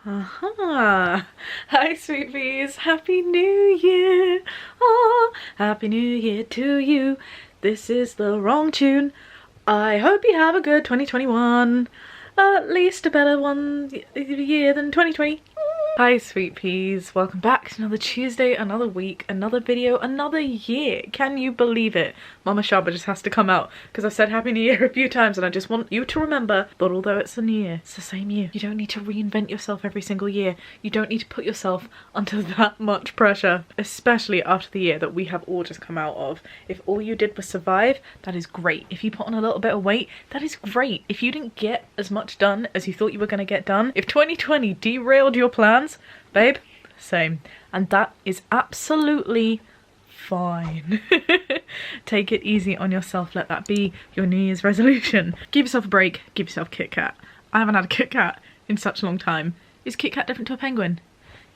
Aha! Hi sweet peas, happy new year! Oh, happy new year to you. This is the wrong tune. I hope you have a good 2021. At least a better year than 2020. Hi sweet peas, welcome back to another Tuesday, another week, another video, another year. Can you believe it? Mama Shaaba just has to come out because I've said Happy New Year a few times and I just want you to remember that although it's a new year, it's the same year. You don't need to reinvent yourself every single year. You don't need to put yourself under that much pressure, especially after the year that we have all just come out of. If all you did was survive, that is great. If you put on a little bit of weight, that is great. If you didn't get as much done as you thought you were going to get done, if 2020 derailed your plans, babe, same. And that is absolutely fine. Take it easy on yourself. Let that be your New Year's resolution. Give yourself a break. Give yourself a Kit Kat. I haven't had a Kit Kat in such a long time. Is Kit Kat different to a penguin?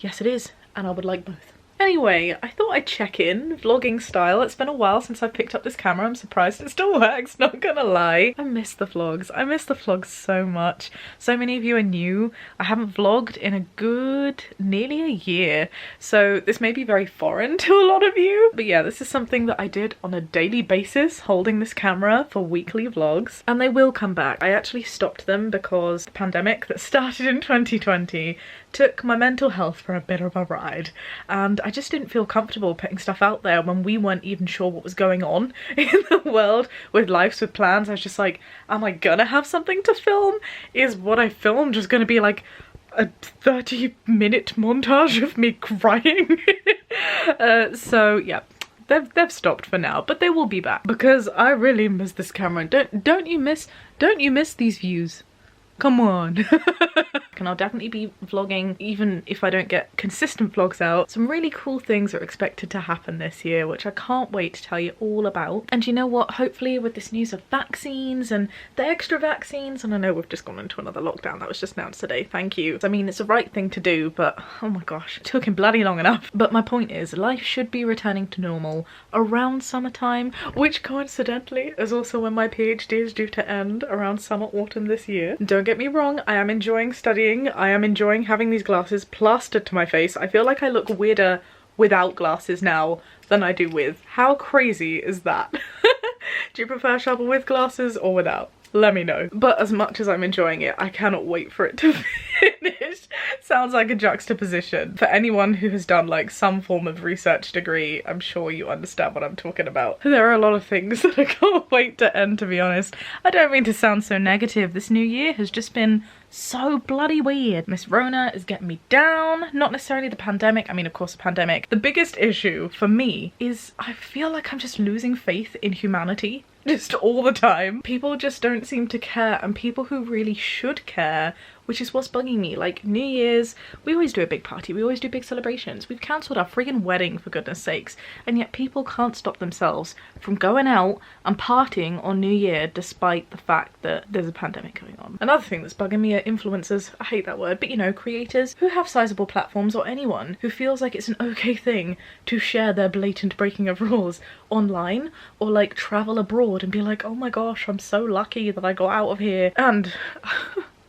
Yes, it is. And I would like both. Anyway, I thought I'd check in, vlogging style. It's been a while since I've picked up this camera. I'm surprised it still works, not gonna lie. I miss the vlogs. I miss the vlogs so much. So many of you are new. I haven't vlogged in a good nearly a year, so this may be very foreign to a lot of you. But yeah, this is something that I did on a daily basis, holding this camera for weekly vlogs, and they will come back. I actually stopped them because the pandemic that started in 2020 took my mental health for a bit of a ride, and I just didn't feel comfortable putting stuff out there when we weren't even sure what was going on in the world with lives with plans. I was just like, am I gonna have something to film? Is what I film just gonna be like a 30-minute montage of me crying? So yeah, they've stopped for now, but they will be back because I really miss this camera. Don't you miss these views? Come on. And I'll definitely be vlogging even if I don't get consistent vlogs out. Some really cool things are expected to happen this year, which I can't wait to tell you all about. And you know what, hopefully with this news of vaccines and the extra vaccines, and I know we've just gone into another lockdown that was just announced today, thank you. I mean, it's the right thing to do, but oh my gosh, it took him bloody long enough. But my point is, life should be returning to normal around summertime, which coincidentally is also when my PhD is due to end, around summer, autumn this year. Don't get me wrong, I am enjoying studying. I am enjoying having these glasses plastered to my face. I feel like I look weirder without glasses now than I do with. How crazy is that? Do you prefer Shaaba with glasses or without? Let me know. But as much as I'm enjoying it, I cannot wait for it to finish. Sounds like a juxtaposition. For anyone who has done like some form of research degree, I'm sure you understand what I'm talking about. There are a lot of things that I can't wait to end, to be honest. I don't mean to sound so negative. This new year has just been so bloody weird. Miss Rona is getting me down. Not necessarily the pandemic. I mean, of course, the pandemic. The biggest issue for me is I feel like I'm just losing faith in humanity. Just all the time. People just don't seem to care, and people who really should care, which is what's bugging me. Like New Year's, we always do a big party, we always do big celebrations. We've cancelled our friggin' wedding for goodness sakes, and yet people can't stop themselves from going out and partying on New Year despite the fact that there's a pandemic going on. Another thing that's bugging me are influencers. I hate that word, but you know, creators who have sizable platforms, or anyone who feels like it's an okay thing to share their blatant breaking of rules online, or like travel abroad and be like, oh my gosh, I'm so lucky that I got out of here. And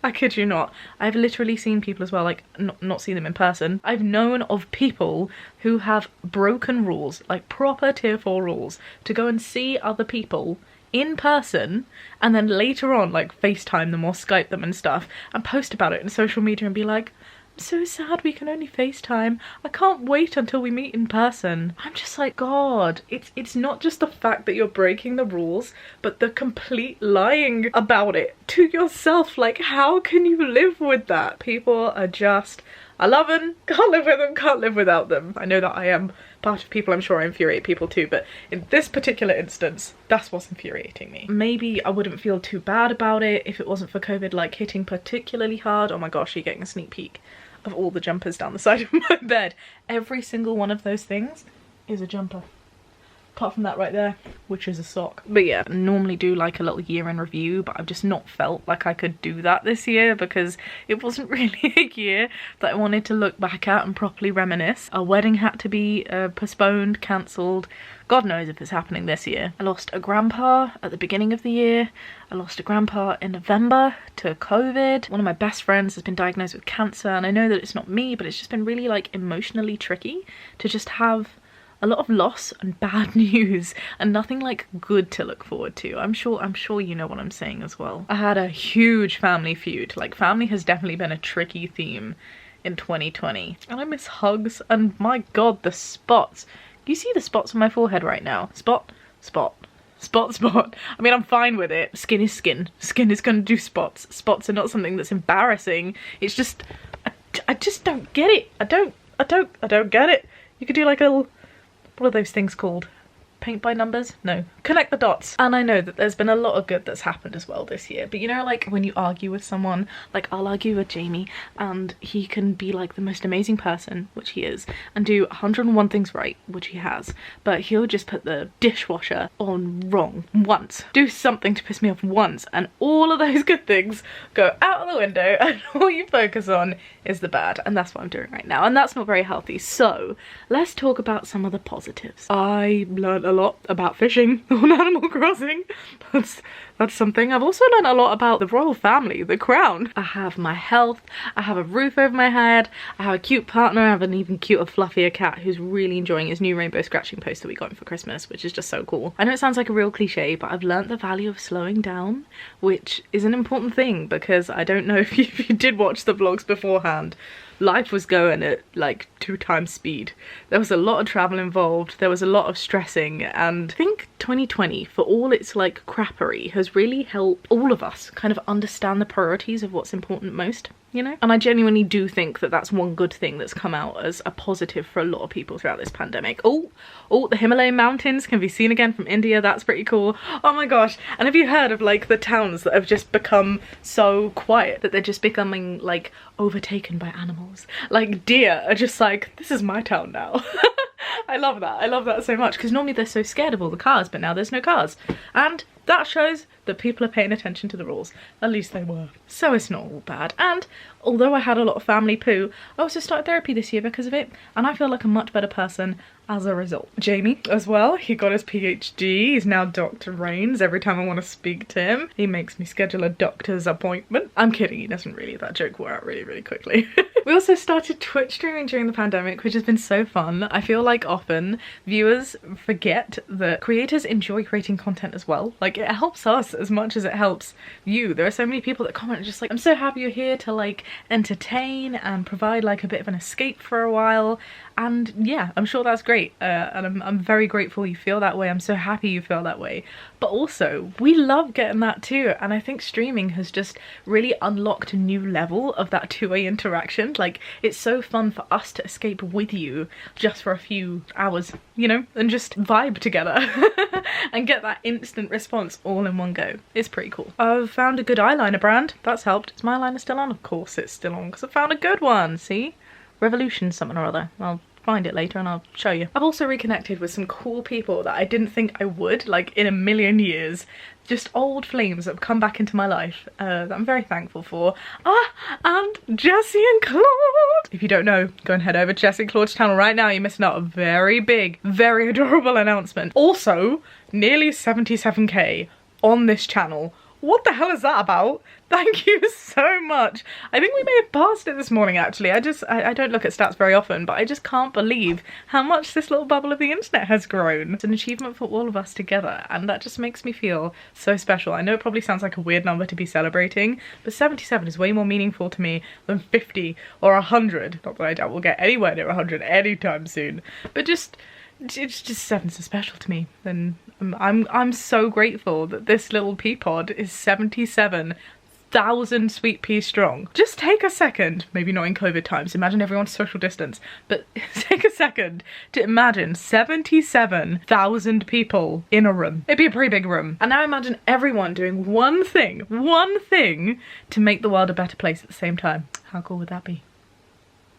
I kid you not, I've literally seen people as well, like not seen them in person. I've known of people who have broken rules, like proper tier 4 rules, to go and see other people in person and then later on like FaceTime them or Skype them and stuff and post about it in social media and be like, so sad we can only FaceTime. I can't wait until we meet in person. I'm just like, God, it's not just the fact that you're breaking the rules, but the complete lying about it to yourself. Like, how can you live with that? People are just, I love them, can't live with them, can't live without them. I know that I am part of people, I'm sure I infuriate people too, but in this particular instance, that's what's infuriating me. Maybe I wouldn't feel too bad about it if it wasn't for COVID like hitting particularly hard. Oh my gosh, you're getting a sneak peek of all the jumpers down the side of my bed. Every single one of those things is a jumper. apart from that right there, which is a sock. But yeah, I normally do like a little year-end review, but I've just not felt like I could do that this year because it wasn't really a year that I wanted to look back at and properly reminisce. Our wedding had to be postponed, cancelled. God knows if it's happening this year. I lost a grandpa at the beginning of the year. I lost a grandpa in November to COVID. One of my best friends has been diagnosed with cancer, and I know that it's not me, but it's just been really like emotionally tricky to just have a lot of loss and bad news and nothing like good to look forward to. I'm sure you know what I'm saying as well. I had a huge family feud. Like, family has definitely been a tricky theme in 2020. And I miss hugs, and my god, the spots. You see the spots on my forehead right now? Spot, spot, spot, spot. I mean, I'm fine with it. Skin is skin. Skin is gonna do spots. Spots are not something that's embarrassing. It's just, I just don't get it. I don't get it. You could do like a little, what are those things called? Paint by numbers? No. Connect the dots. And I know that there's been a lot of good that's happened as well this year, but you know, like when you argue with someone, like I'll argue with Jamie and he can be like the most amazing person, which he is, and do 101 things right, which he has, but he'll just put the dishwasher on wrong once, do something to piss me off once, and all of those good things go out of the window and all you focus on is the bad. And that's what I'm doing right now, and that's not very healthy. So let's talk about some of the positives. I learned a lot about fishing on Animal Crossing. That's something. I've also learned a lot about the royal family, the crown. I have my health, I have a roof over my head, I have a cute partner, I have an even cuter, fluffier cat who's really enjoying his new rainbow scratching post that we got him for Christmas, which is just so cool. I know it sounds like a real cliche, but I've learnt the value of slowing down, which is an important thing because I don't know if you did watch the vlogs beforehand. Life was going at like 2 times speed. There was a lot of travel involved, there was a lot of stressing, and I think 2020, for all its like crappery, has really helped all of us kind of understand the priorities of what's important most, you know? And I genuinely do think that that's one good thing that's come out as a positive for a lot of people throughout this pandemic. Oh, the Himalayan mountains can be seen again from India. That's pretty cool. Oh my gosh. And have you heard of like the towns that have just become so quiet that they're just becoming like overtaken by animals? Like deer are just like, this is my town now. I love that. I love that so much because normally they're so scared of all the cars, but now there's no cars. And that shows that people are paying attention to the rules. At least they were. So it's not all bad. And although I had a lot of family poo, I also started therapy this year because of it, and I feel like a much better person as a result. Jamie as well, he got his PhD, he's now Dr. Rains. Every time I want to speak to him, he makes me schedule a doctor's appointment. I'm kidding, he doesn't really. That joke wore out really quickly. We also started Twitch streaming during the pandemic, which has been so fun. I feel like often viewers forget that creators enjoy creating content as well. Like, it helps us as much as it helps you. There are so many people that comment just like, I'm so happy you're here to like entertain and provide like a bit of an escape for a while. And yeah, I'm sure that's great, and I'm very grateful you feel that way. I'm so happy you feel that way. But also, we love getting that too, and I think streaming has just really unlocked a new level of that two-way interaction. Like, it's so fun for us to escape with you just for a few hours, you know, and just vibe together and get that instant response all in one go. It's pretty cool. I've found a good eyeliner brand. That's helped. Is my eyeliner still on? Of course it's still on, because I found a good one, see? Revolution something or other. I'll find it later and I'll show you. I've also reconnected with some cool people that I didn't think I would, like in a million years. Just old flames that have come back into my life that I'm very thankful for. And Jessie and Claude. If you don't know, go and head over to Jessie and Claude's channel right now. You're missing out a very big, very adorable announcement. Also, nearly 77k on this channel. What the hell is that about? Thank you so much. I think we may have passed it this morning actually. I don't look at stats very often, but I just can't believe how much this little bubble of the internet has grown. It's an achievement for all of us together, and that just makes me feel so special. I know it probably sounds like a weird number to be celebrating, but 77 is way more meaningful to me than 50 or 100. Not that I doubt we'll get anywhere near 100 anytime soon, but it's just 7's so special to me. And I'm so grateful that this little pea pod is 77,000 sweet peas strong. Just take a second, maybe not in COVID times, imagine everyone's social distance, but take a second to imagine 77,000 people in a room. It'd be a pretty big room. And now imagine everyone doing one thing to make the world a better place at the same time. How cool would that be?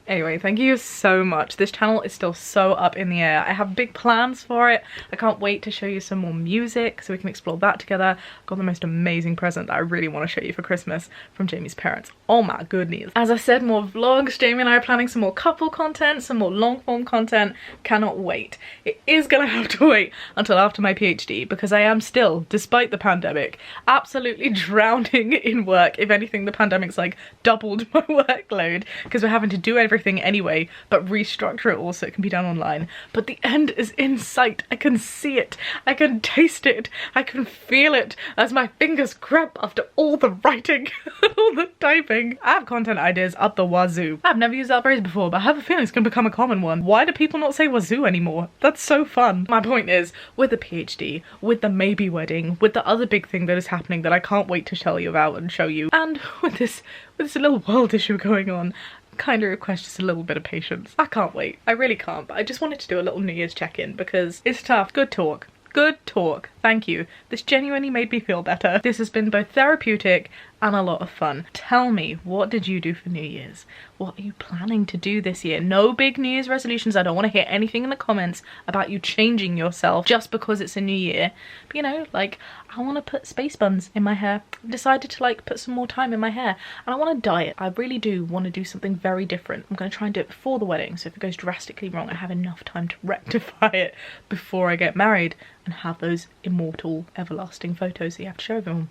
Anyway, thank you so much. This channel is still so up in the air. I have big plans for it. I can't wait to show you some more music so we can explore that together. I've got the most amazing present that I really want to show you for Christmas from Jamie's parents. Oh my goodness. As I said, more vlogs. Jamie and I are planning some more couple content, some more long form content. Cannot wait. It is gonna have to wait until after my PhD because I am still, despite the pandemic, absolutely drowning in work. If anything, the pandemic's like doubled my workload because we're having to do everything anyway, but restructure it all so it can be done online. But the end is in sight. I can see it, I can taste it, I can feel it as my fingers cramp after all the writing all the typing. I have content ideas up the wazoo. I've never used that phrase before, but I have a feeling it's gonna become a common one. Why do people not say wazoo anymore? That's so fun. My point is, with the PhD, with the maybe wedding, with the other big thing that is happening that I can't wait to tell you about and show you, and with this little world issue going on, kind of request just a little bit of patience. I can't wait. I really can't, but I just wanted to do a little New Year's check-in because it's tough. Good talk. Good talk. Thank you. This genuinely made me feel better. This has been both therapeutic and a lot of fun. Tell me, what did you do for New Year's? What are you planning to do this year? No big New Year's resolutions. I don't want to hear anything in the comments about you changing yourself just because it's a new year. But you know, like, I want to put space buns in my hair. I've decided to like put some more time in my hair and I want to dye it. I really do want to do something very different. I'm going to try and do it before the wedding, so if it goes drastically wrong I have enough time to rectify it before I get married and have those immortal everlasting photos that you have to show everyone.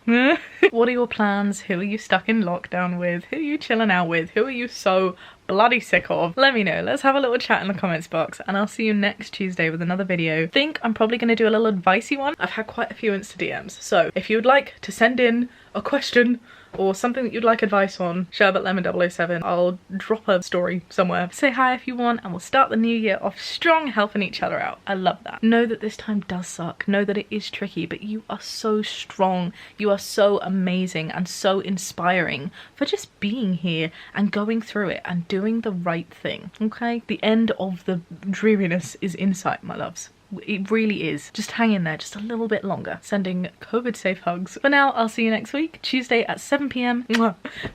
What are your plans? Who are you stuck in lockdown with? Who are you chilling out with? Who are you so bloody sick of? Let me know. Let's have a little chat in the comments box and I'll see you next Tuesday with another video. I think I'm probably going to do a little advicey one. I've had quite a few Insta DMs, so if you would like to send in a question or something that you'd like advice on, shaabaandjamie007, I'll drop a story somewhere. Say hi if you want and we'll start the new year off strong, helping each other out. I love that. Know that this time does suck. Know that it is tricky, but you are so strong. You are so amazing and so inspiring for just being here and going through it and doing the right thing, okay? The end of the dreariness is in sight, my loves. It really is. Just hang in there just a little bit longer. Sending COVID safe hugs. For now, I'll see you next week, Tuesday at 7 PM.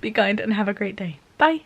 Be kind and have a great day. Bye.